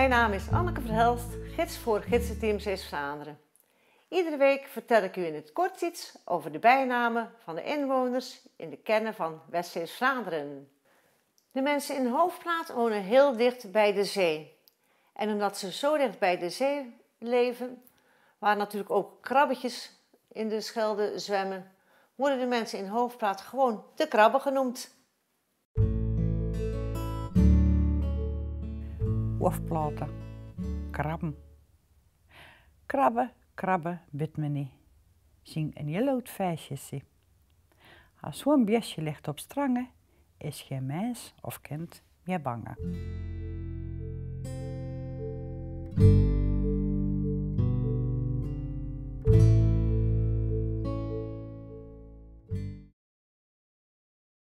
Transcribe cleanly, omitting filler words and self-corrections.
Mijn naam is Anneke Verhelst, gids voor Gidsenteam Zeeuws-Vlaanderen. Iedere week vertel ik u in het kort iets over de bijnamen van de inwoners in de kernen van West-Zeeuws-Vlaanderen. De mensen in Hoofdplaat wonen heel dicht bij de zee. En omdat ze zo dicht bij de zee leven, waar natuurlijk ook krabbetjes in de Schelde zwemmen, worden de mensen in Hoofdplaat gewoon de krabben genoemd. Hoofdplaten, krabben. Krabben, krabben, bid me niet. Zing een heel oud feestje. Als zo'n beestje ligt op strangen, is geen mens of kind meer bange.